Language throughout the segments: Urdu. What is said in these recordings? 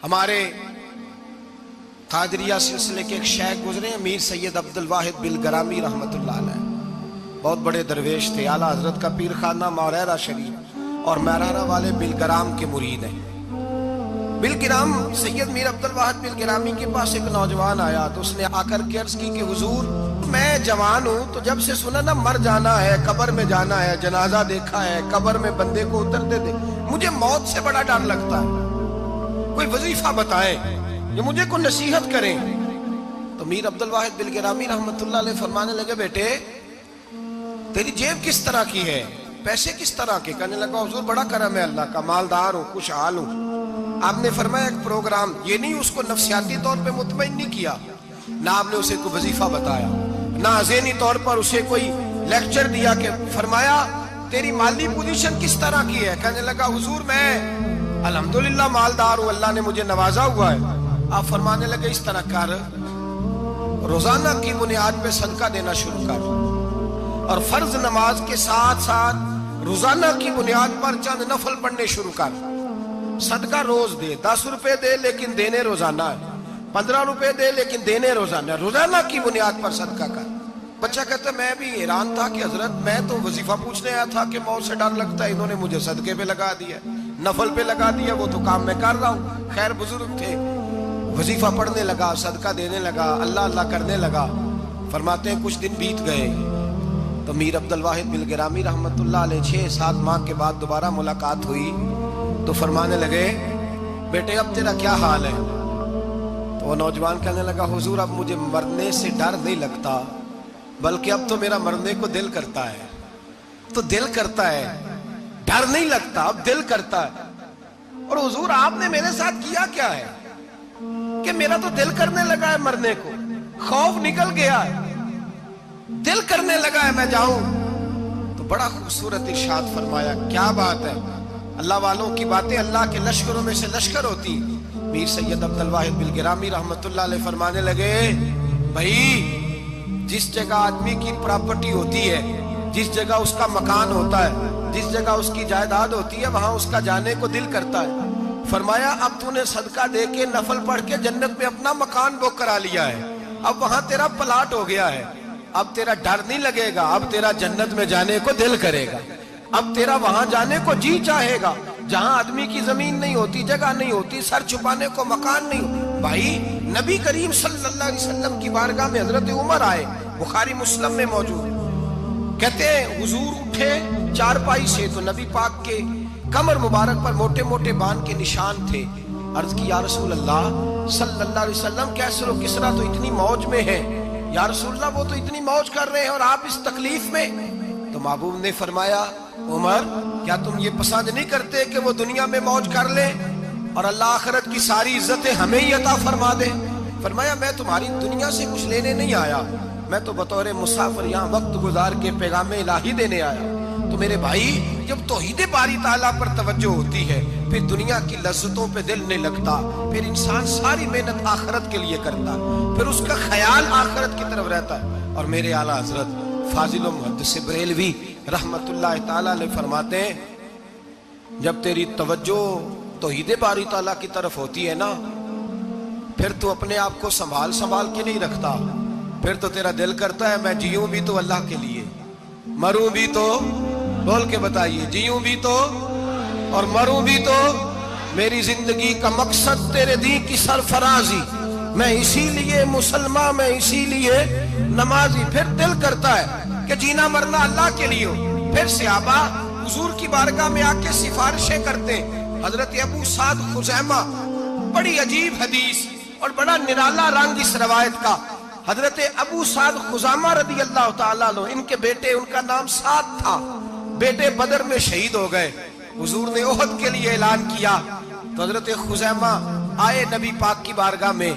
ہمارے قادریہ سلسلے کے ایک شیخ گزرے امیر سید عبدالواحد بلگرامی رحمت اللہ علیہ، بہت بڑے درویش تھے، اعلیٰ حضرت کا پیر خانہ موریرہ شریف اور میرارہ والے بلگرام کے مرید ہیں۔ بلگرام سید میر عبدالواحد بلگرامی کے پاس ایک نوجوان آیا تو اس نے آ کر کے عرض کی کہ حضور میں جوان ہوں، تو جب سے سنا نا مر جانا ہے، قبر میں جانا ہے، جنازہ دیکھا ہے، قبر میں بندے کو اترتے دے، مجھے موت سے بڑا ڈر لگتا ہے، کوئی وظیفہ بتائیں جو مجھے کو نصیحت کریں۔ تو میر عبدالواحد بلگرامی رحمت اللہ علیہ فرمانے لگے بیٹے تیری جیب کس طرح کی ہے، پیسے کس طرح کے؟ کہنے لگا حضور بڑا کرم ہے اللہ کا، مالدار ہوں، خوشحال ہوں۔ آپ نے فرمایا ایک پروگرام، یہ نہیں اس کو نفسیاتی طور پہ مطمئن نہیں کیا، نہ آپ نے اسے کوئی وظیفہ بتایا، نہ ذہنی طور پر اسے کوئی لیکچر دیا، کہ فرمایا تیری مالی پوزیشن کس طرح کی ہے؟ کہنے لگا حضور میں الحمدللہ مالدار ہوں، اللہ نے مجھے نوازا ہوا ہے۔ آپ فرمانے لگے اس طرح کر، روزانہ کی بنیاد پہ صدقہ دینا شروع کر، اور فرض نماز کے ساتھ ساتھ روزانہ کی بنیاد پر چند نفل پڑھنے شروع کر، صدقہ روز دے، 10 روپے دے لیکن دینے روزانہ ہے، 15 روپے دے لیکن دینے روزانہ ہے، روزانہ کی بنیاد پر صدقہ کر۔ بچہ کہتا ہے میں بھی حیران تھا کہ حضرت میں تو وظیفہ پوچھنے آیا تھا کہ موت سے ڈر لگتا ہے، انہوں نے مجھے صدقے پہ لگا دیا، نفل پہ لگا دیا، وہ تو کام میں کر رہا ہوں۔ خیر بزرگ تھے، وظیفہ پڑھنے لگا، صدقہ دینے لگا، اللہ اللہ کرنے لگا۔ فرماتے ہیں کچھ دن بیت گئے تو میر عبدالواحد بلگرامی رحمت اللہ علیہ 6-7 ماہ کے بعد دوبارہ ملاقات ہوئی تو فرمانے لگے بیٹے اب تیرا کیا حال ہے؟ تو وہ نوجوان کہنے لگا حضور اب مجھے مرنے سے ڈر نہیں لگتا، بلکہ اب تو میرا مرنے کو دل کرتا ہے، تو دل کرتا ہے، ڈر نہیں لگتا، اب دل کرتا ہے۔ اور حضور آپ نے میرے ساتھ کیا کیا ہے کہ میرا تو دل کرنے لگا ہے مرنے کو، خوف نکل گیا ہے، دل کرنے لگا ہے میں جاؤں۔ تو بڑا خوبصورت ارشاد فرمایا، کیا بات ہے، اللہ والوں کی باتیں اللہ کے لشکروں میں سے لشکر ہوتی۔ میر سید عبدالواحد بلگرامی رحمت اللہ علیہ فرمانے لگے بھائی جس جگہ آدمی کی پراپرٹی ہوتی ہے، جس جگہ اس کا مکان ہوتا ہے، جس جگہ اس کی جائیداد ہوتی ہے، وہاں اس کا جانے کو دل کرتا ہے۔ فرمایا اب تو نے صدقہ دے کے نفل پڑھ کے جنت میں اپنا مکان بک کرا لیا ہے، اب وہاں تیرا پلاٹ ہو گیا ہے، اب تیرا ڈر نہیں لگے گا، اب تیرا جنت میں جانے کو دل کرے گا، اب تیرا وہاں جانے کو جی چاہے گا جہاں آدمی کی زمین نہیں ہوتی، جگہ نہیں ہوتی، سر چھپانے کو مکان نہیں ہوتی۔ بھائی نبی کریم صلی اللہ علیہ وسلم کی بارگاہ میں حضرت عمر آئے، بخاری مسلم میں موجود، کہتے ہیں حضور اٹھے چارپائی سے تو نبی پاک کے کمر مبارک پر موٹے موٹے بان کے نشان تھے۔ عرض کی یا رسول اللہ صلی اللہ علیہ وسلم کیسر و کسرا تو اتنی موج میں ہے، یا رسول اللہ وہ تو اتنی موج کر رہے ہیں اور آپ اس تکلیف میں؟ تو محبوب نے فرمایا عمر کیا تم یہ پسند نہیں کرتے کہ وہ دنیا میں موج کر لے اور اللہ آخرت کی ساری عزتیں ہمیں ہی عطا فرما دے؟ فرمایا میں تمہاری دنیا سے کچھ لینے نہیں آیا، میں تو بطور مسافر یہاں وقت گزار کے پیغام الہی دینے آیا۔ تو میرے بھائی جب توحید باری تعالیٰ پر توجہ ہوتی ہے پھر دنیا کی لذتوں پہ دل نہیں لگتا، پھر انسان ساری محنت آخرت کے لیے کرتا، پھر اس کا خیال آخرت کی طرف رہتا ہے۔ اور میرے اعلیٰ حضرت فاضل و محدث بریلوی رحمت اللہ تعالیٰ علیہ فرماتے ہیں جب تیری توجہ توحید باری تعالیٰ کی طرف ہوتی ہے نا پھر تو اپنے آپ کو سنبھال کے نہیں رکھتا، پھر تو تیرا دل کرتا ہے میں جیوں بھی تو اللہ کے لیے، مروں بھی تو، بول کے بتائیے، جیوں بھی تو اور مروں بھی تو، میری زندگی کا مقصد تیرے دین کی سرفرازی، میں اسی لیے مسلمان، میں اسی لیے نمازی۔ پھر دل کرتا ہے کہ جینا مرنا اللہ کے لیے ہو۔ پھر صحابہ حضور کی بارگاہ میں آ کے سفارشیں کرتے ہیں۔ حضرت ابو سعد خزیمہ، بڑی عجیب حدیث اور بڑا نرالا رنگ اس روایت کا، حضرت ابو سعد خزیمہ رضی اللہ تعالیٰ عنہ، ان کے بیٹے، ان کا نام سعد تھا، بیٹے بدر میں شہید ہو گئے۔ حضور نے احد کے لیے اعلان کیا تو حضرت خزیمہ آئے نبی پاک کی بارگاہ میں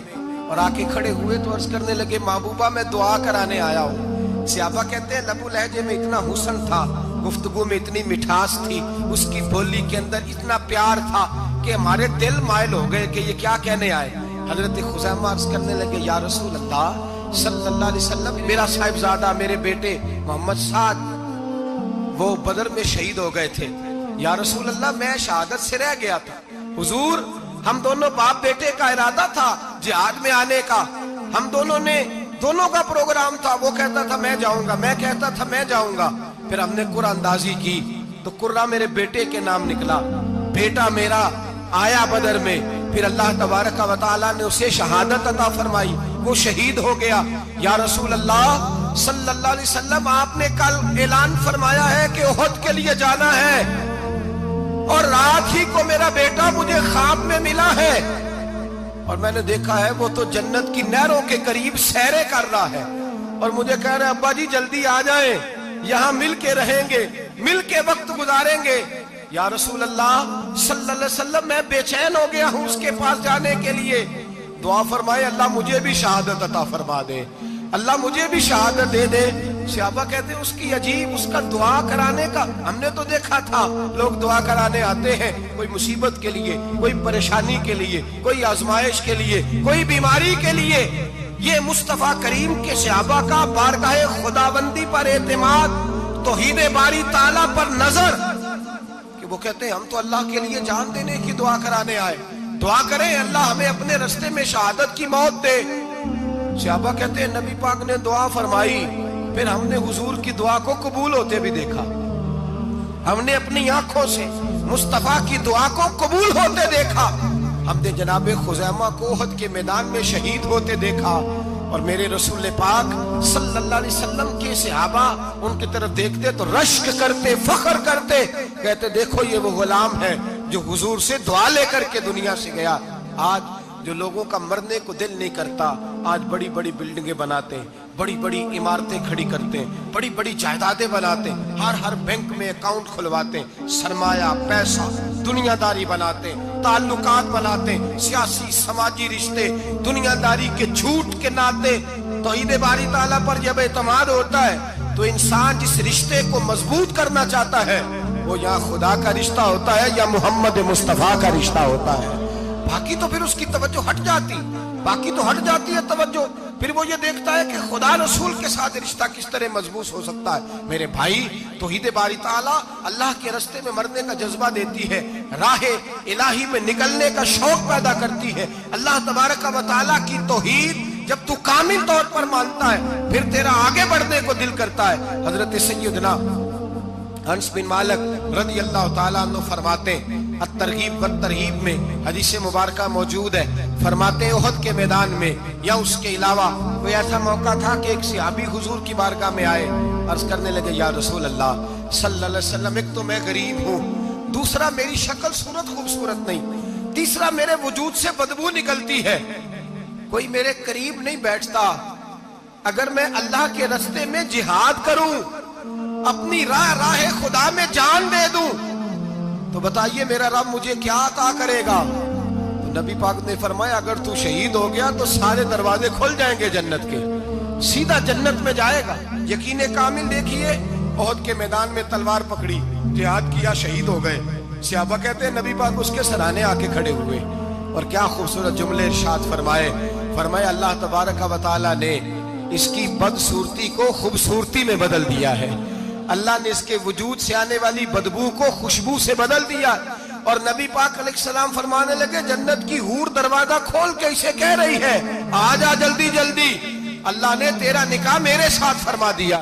اور آ کے کھڑے ہوئے تو عرض کرنے لگے محبوبہ میں دعا کرانے آیا ہوں۔ صحابہ کہتے ہیں لب و لہجے میں اتنا حسن تھا، گفتگو میں اتنی مٹھاس تھی، اس کی بولی کے اندر اتنا پیار تھا کہ ہمارے دل مائل ہو گئے کہ یہ کیا کہنے آئے۔ حضرت خزیمہ عرض کرنے لگے یا رسول اللہ صلی اللہ علیہ وسلم میرا صاحبزادہ، میرے بیٹے محمد سعد وہ بدر میں شہید ہو گئے تھے، یا رسول اللہ میں شہادت سے رہ گیا تھا، حضور ہم دونوں باپ بیٹے کا ارادہ تھا جہاد میں آنے کا، ہم دونوں کا پروگرام تھا، وہ کہتا تھا میں جاؤں گا، میں کہتا تھا میں جاؤں گا۔ پھر ہم نے قرعہ اندازی کی تو قرہ میرے بیٹے کے نام نکلا، بیٹا میرا آیا بدر میں، پھر اللہ تبارک و تعالیٰ نے اسے شہادت عطا فرمائی، وہ شہید ہو گیا۔ یا رسول اللہ صلی اللہ علیہ وسلم، آپ نے کل اعلان فرمایا ہے کہ احد کے لیے جانا ہے، اور رات ہی کو میرا بیٹا مجھے خواب میں ملا ہے، اور میں نے دیکھا ہے وہ تو جنت کی نہروں کے قریب سیرے کر رہا ہے، اور مجھے کہہ رہے ابا جی جلدی آ جائیں، یہاں مل کے رہیں گے، مل کے وقت گزاریں گے۔ یا رسول اللہ صلی اللہ علیہ وسلم، میں بے چین ہو گیا ہوں اس کے پاس جانے کے لیے، دعا فرمائے اللہ مجھے بھی شہادت عطا فرما دے، اللہ مجھے بھی شہادت دے دے۔ صحابہ کہتے ہیں اس کی عجیب، اس کا دعا کرانے کا، ہم نے تو دیکھا تھا لوگ دعا کرانے آتے ہیں کوئی مصیبت کے لیے، کوئی پریشانی کے لیے، کوئی آزمائش کے لیے، کوئی بیماری کے لیے۔ یہ مصطفیٰ کریم کے صحابہ کا بارگاہ خداوندی پر اعتماد، توحید باری تعالیٰ پر نظر، کہ وہ کہتے ہیں ہم تو اللہ کے لیے جان دینے کی دعا کرانے آئے، دعا کریں اللہ ہمیں اپنے رستے میں شہادت کی موت دے۔ صحابہ کہتے ہیں نبی پاک نے دعا فرمائی، پھر ہم نے حضور کی دعا کو قبول ہوتے بھی دیکھا، ہم نے اپنی آنکھوں سے مصطفیٰ کی دعا کو قبول ہوتے دیکھا، ہم نے جناب خزیمہ کو احد کے میدان میں شہید ہوتے دیکھا، اور میرے رسول پاک صلی اللہ علیہ وسلم کے صحابہ ان کی طرف دیکھتے تو رشک کرتے، فخر کرتے، کہتے دیکھو یہ وہ غلام ہے جو حضور سے دعا لے کر کے دنیا سے گیا۔ آج جو لوگوں کا مرنے کو دل نہیں کرتا، آج بڑی بڑی بلڈنگیں بناتے ہیں، بڑی بڑی عمارتیں کھڑی کرتے ہیں، بڑی بڑی جائیدادیں بناتے ہیں، ہر بینک میں اکاؤنٹ کھلواتے ہیں، سرمایہ پیسہ دنیا داری بناتے ہیں، تعلقات بناتے ہیں، سیاسی سماجی رشتے، دنیا داری کے جھوٹ کے ناطے۔ توحید باری تعالیٰ پر جب اعتماد ہوتا ہے تو انسان جس رشتے کو مضبوط کرنا چاہتا ہے وہ یا خدا کا رشتہ ہوتا ہے یا محمد مصطفیٰ کا رشتہ ہوتا ہے، باقی تو پھر اس کی توجہ ہٹ جاتی ہے توجہ، پھر وہ یہ دیکھتا ہے کہ خدا رسول کے ساتھ رشتہ کس طرح مضبوط ہو سکتا ہے۔ میرے بھائی، توحید باری تعالیٰ اللہ کے رستے میں مرنے کا جذبہ دیتی ہے، راہ الہی میں نکلنے کا شوق پیدا کرتی ہے۔ اللہ تبارک و تعالیٰ کی توحید جب تو کامل طور پر مانتا ہے پھر تیرا آگے بڑھنے کو دل کرتا ہے۔ حضرت سیدنا انس بن مالک رضی اللہ تعالیٰ عنہ فرماتے ہیں، الترغیب والترہیب میں حدیث مبارکہ موجود ہے، فرماتے ہیں احد کے میدان میں یا اس کے علاوہ کوئی ایسا موقع تھا کہ ایک صحابی حضور کی بارگاہ میں آئے، عرض کرنے لگے یا رسول اللہ صلی اللہ علیہ وسلم، ایک تو میں غریب ہوں، دوسرا میری شکل صورت خوبصورت نہیں، تیسرا میرے وجود سے بدبو نکلتی ہے، کوئی میرے قریب نہیں بیٹھتا، اگر میں اللہ کے رستے میں جہاد کروں، اپنی راہ خدا میں جان دے دوں، تو بتائیے میرا رب مجھے کیا عطا کرے گا؟ تو نبی پاک نے فرمایا اگر تو شہید ہو گیا تو سارے دروازے کھل جائیں گے جنت کے، سیدھا جنت میں جائے گا۔ یقین کامل دیکھیے، احد کے میدان میں تلوار پکڑی، جہاد کیا، شہید ہو گئے۔ صحابہ کہتے ہیں نبی پاک اس کے سرانے آ کے کھڑے ہوئے، اور کیا خوبصورت جملے ارشاد فرمائے اللہ تبارک و تعالیٰ نے اس کی بدصورتی کو خوبصورتی میں بدل دیا ہے، اللہ نے اس کے وجود سے آنے والی بدبو کو خوشبو سے بدل دیا، اور نبی پاک علیہ السلام فرمانے لگے جنت کی حور دروازہ کھول کے اسے کہہ رہی ہے آ جا جلدی جلدی، اللہ نے تیرا نکاح میرے ساتھ فرما دیا۔